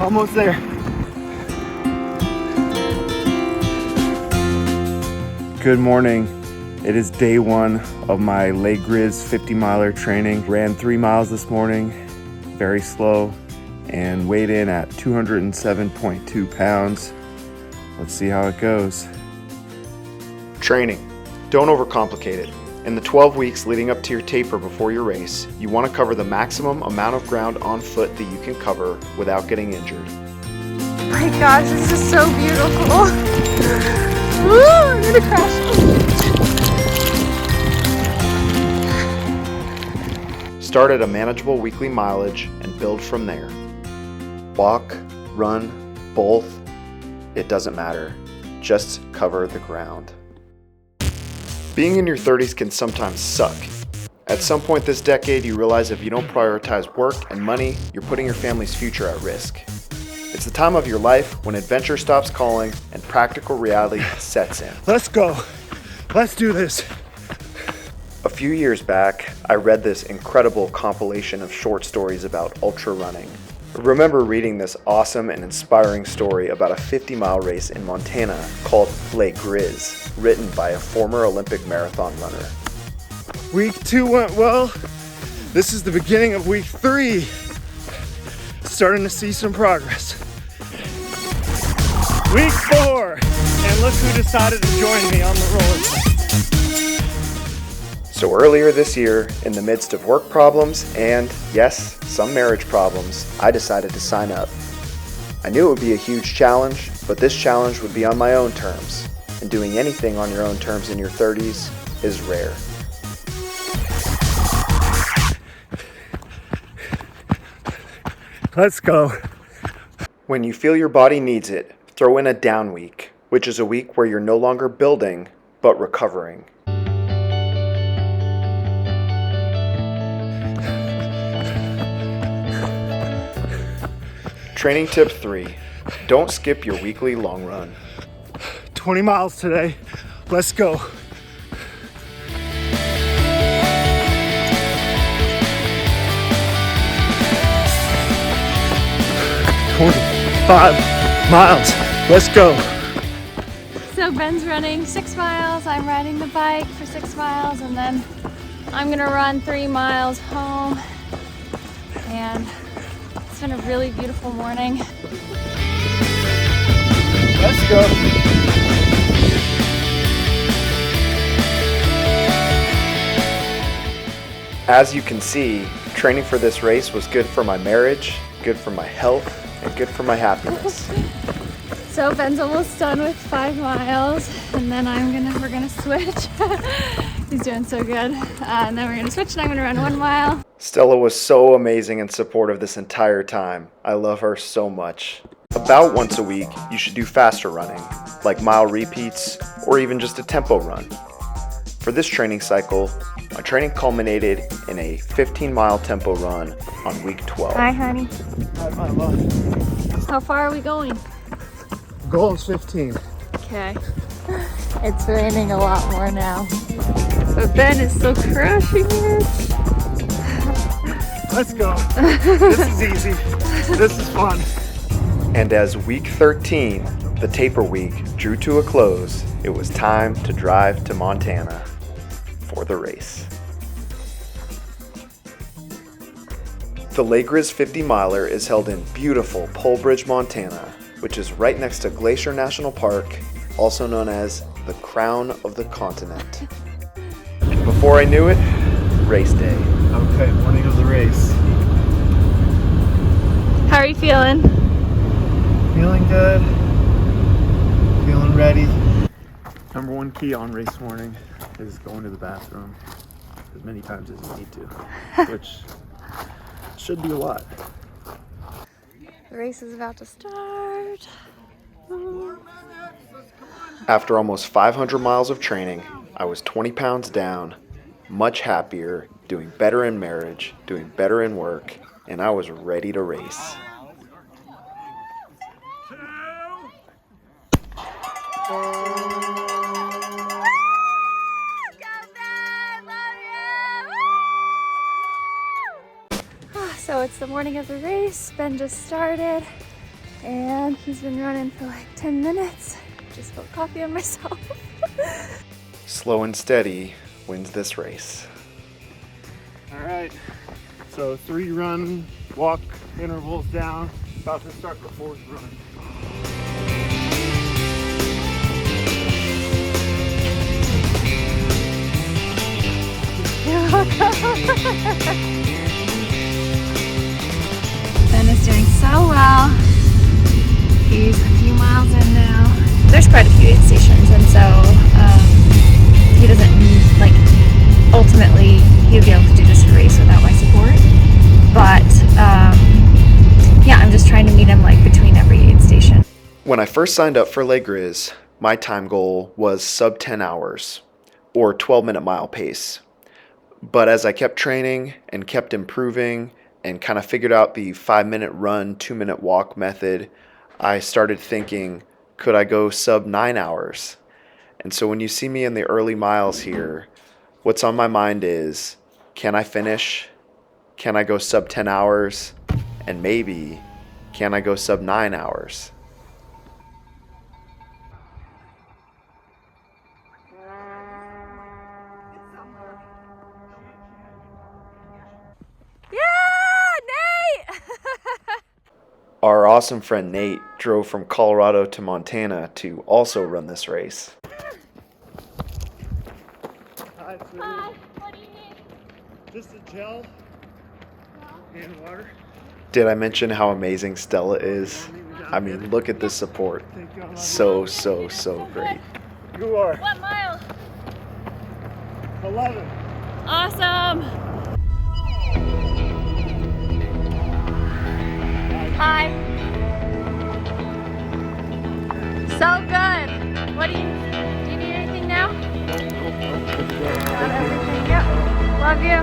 Almost there. Good morning. It is day one of my Grizz 50 miler training. Ran 3 miles this morning, very slow, and weighed in at 207.2 pounds. Let's see how it goes. Training. Don't overcomplicate it. In the 12 weeks leading up to your taper before your race, you want to cover the maximum amount of ground on foot that you can cover without getting injured. Oh my gosh, this is so beautiful. Woo, I'm gonna crash. Start at a manageable weekly mileage and build from there. Walk, run, both, it doesn't matter. Just cover the ground. Being in your 30s can sometimes suck. At some point this decade, you realize if you don't prioritize work and money, you're putting your family's future at risk. It's the time of your life when adventure stops calling and practical reality sets in. Let's go. Let's do this. A few years back, I read this incredible compilation of short stories about ultra running. I remember reading this awesome and inspiring story about a 50-mile race in Montana called Grizz, written by a former Olympic marathon runner. Week 2 went well. This is the beginning of week 3. Starting to see some progress. Week 4, and look who decided to join me on the roller. So earlier this year, in the midst of work problems and, yes, some marriage problems, I decided to sign up. I knew it would be a huge challenge, but this challenge would be on my own terms, and doing anything on your own terms in your 30s is rare. Let's go. When you feel your body needs it, throw in a down week, which is a week where you're no longer building, but recovering. Training tip 3, don't skip your weekly long run. 20 miles today. Let's go. 25 miles. Let's go. So Ben's running 6 miles, I'm riding the bike for 6 miles, and then I'm gonna run 3 miles home. And it's been a really beautiful morning. Let's go. As you can see, training for this race was good for my marriage, good for my health, and good for my happiness. So Ben's almost done with 5 miles, and then we're gonna switch. He's doing so good. And then we're gonna switch, and I'm gonna run 1 mile. Stella was so amazing and supportive this entire time. I love her so much. About once a week, you should do faster running, like mile repeats, or even just a tempo run. For this training cycle, my training culminated in a 15-mile tempo run on week 12. Hi, honey. Hi, my love. How far are we going? Goal is 15. Okay. It's raining a lot more now. But Ben is still crushing it. Let's go. This is easy. This is fun. And as week 13, the taper week, drew to a close, it was time to drive to Montana for the race. The Grizz 50 miler is held in beautiful Polebridge, Montana, which is right next to Glacier National Park, also known as the crown of the continent. And before I knew it, race day. Okay, morning of the race. How are you feeling? Feeling good. Feeling ready. Number 1 key on race morning is going to the bathroom as many times as you need to, which should be a lot. The race is about to start. After almost 500 miles of training, I was 20 pounds down, much happier, doing better in marriage, doing better in work, and I was ready to race. So it's the morning of the race. Ben just started. and he's been running for like 10 minutes. Just spilled coffee on myself. Slow and steady wins this race. All right, so 3 run, walk intervals down. About to start the 4th run. You're welcome. Ben is doing so well. He's a few miles in now. There's quite a few aid stations, and so he doesn't need, like, ultimately he'll be able to do this race without my support. But yeah, I'm just trying to meet him like between every aid station. When I first signed up for Les Grizz, my time goal was sub 10 hours or 12-minute mile pace. But as I kept training and kept improving and kind of figured out the 5-minute run, 2-minute walk method, I started thinking, could I go sub 9 hours? And so when you see me in the early miles here, what's on my mind is, can I finish? Can I go sub 10 hours? And maybe, can I go sub 9 hours? Our awesome friend Nate drove from Colorado to Montana to also run this race. Hi, What do you need? just a gel and water. Did I mention how amazing Stella is? I mean, look at this support. So great. You are What mile? 11. Awesome. Hi. So good. What do you need anything now? Got everything. Yep. Love you.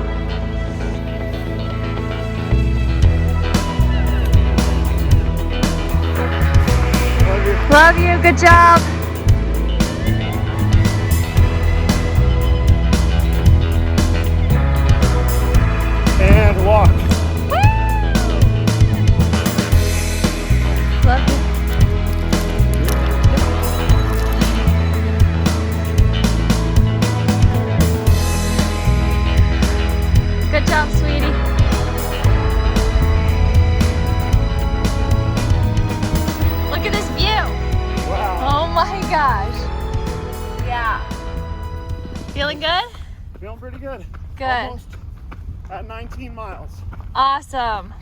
Love you. Good job. And walk. Love you. Good job, sweetie. Look at this view. Wow. Oh my gosh. Yeah. Feeling good? Feeling pretty good. Good. Almost at 19 miles. Awesome.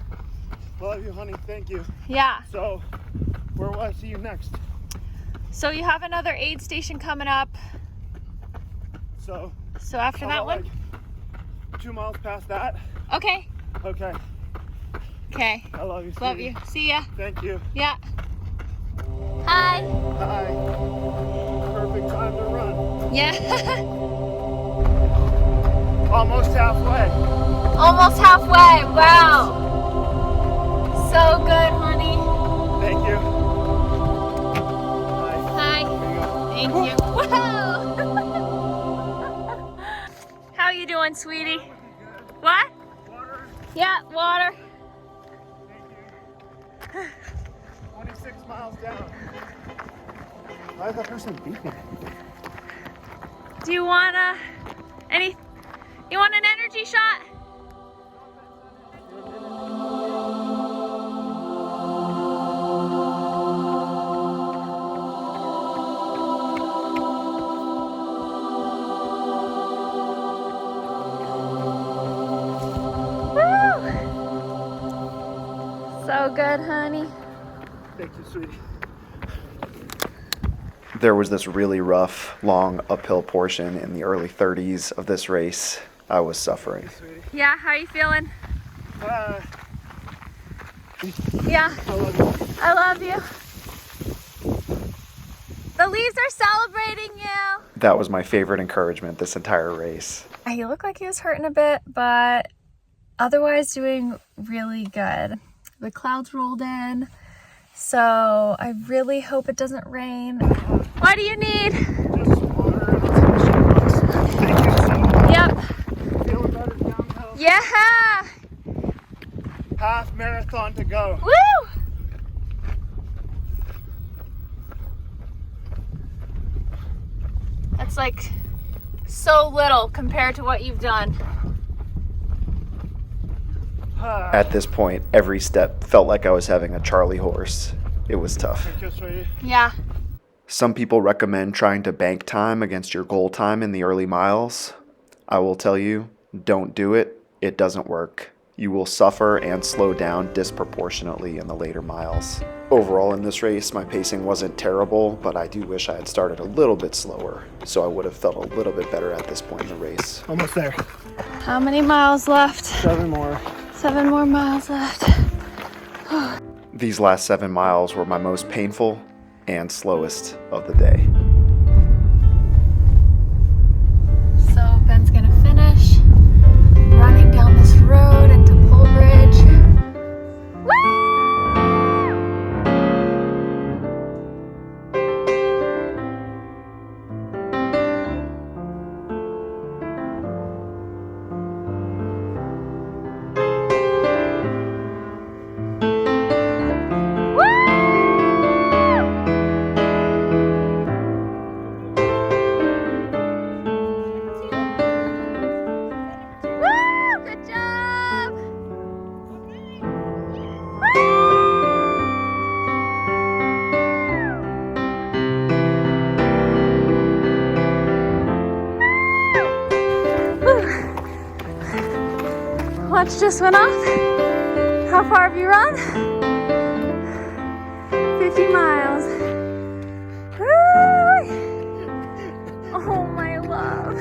Love you, honey. Thank you. Yeah. So, where will I see you next? So you have another aid station coming up. So After how that about, one? like, 2 miles past that. Okay. Okay. Okay. I love you. Love sweetie. you. See ya. Thank you. Yeah. Hi. Hi. Perfect time to run. Yeah. Almost halfway. Almost halfway. Wow. So good, honey. Thank you. Hi. Thank you. Wow. How you doing, sweetie? What? Water. Yeah, water. Thank you. 26 miles down. Why is that person beeping? Do you want you want an energy shot? So good, honey. Thank you, sweetie. There was this really rough, long uphill portion in the early 30s of this race. I was suffering. Sweetie. Yeah, how are you feeling? Yeah, I love you. I love you. The leaves are celebrating you. That was my favorite encouragement this entire race. He looked like he was hurting a bit, but otherwise doing really good. The clouds rolled in, so I really hope it doesn't rain. What do you need? Just water and some shots. Thank you so much. Yep. Feeling better downhill. Yeah. Half marathon to go. Woo! feels like so little compared to what you've done. At this point, every step felt like I was having a Charlie horse. It was tough. Yeah. Some people recommend trying to bank time against your goal time in the early miles. I will tell you, don't do it. It doesn't work. You will suffer and slow down disproportionately in the later miles. Overall in this race, my pacing wasn't terrible, but I do wish I had started a little bit slower, so I would have felt a little bit better at this point in the race. Almost there. How many miles left? 7 more. 7 more miles left. These last 7 miles were my most painful and slowest of the day. So Ben's gonna finish running down this road into Pole Bridge. Watch just went off. How far have you run? 50 miles. Woo! Oh my love.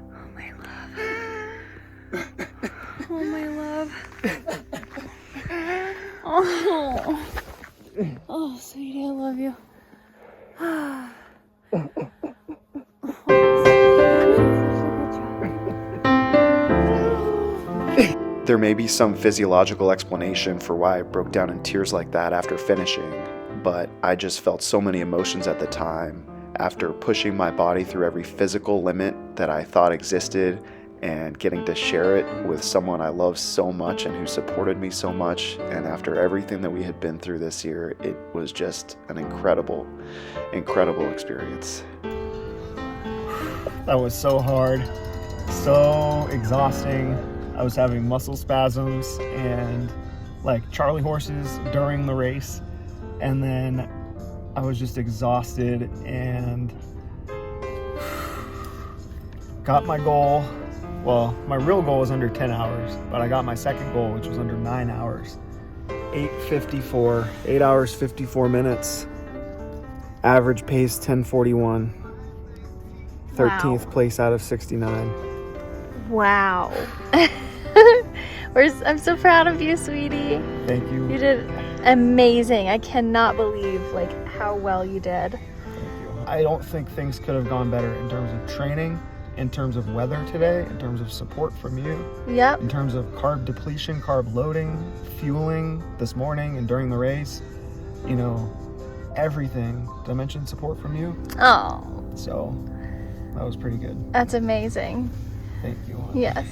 Oh my love. Oh my love. Oh. Oh, sweetie, I love you. There may be some physiological explanation for why I broke down in tears like that after finishing, but I just felt so many emotions at the time after pushing my body through every physical limit that I thought existed and getting to share it with someone I love so much and who supported me so much. And after everything that we had been through this year, it was just an incredible, incredible experience. That was so hard, so exhausting. I was having muscle spasms and like Charlie horses during the race. And then I was just exhausted and got my goal. Well, my real goal was under 10 hours, but I got my second goal, which was under 9 hours. 8:54, 8 hours, 54 minutes. Average pace 10:41. 13th place out of 69. Wow. I'm so proud of you, sweetie. Thank you. You did amazing. I cannot believe like how well you did. Thank you. I don't think things could have gone better in terms of training, in terms of weather today, in terms of support from you, Yep. in terms of carb depletion, carb loading, fueling this morning and during the race. You know, everything. Did I mention support from you? Oh, So that was pretty good. that's amazing. Thank you. Yes.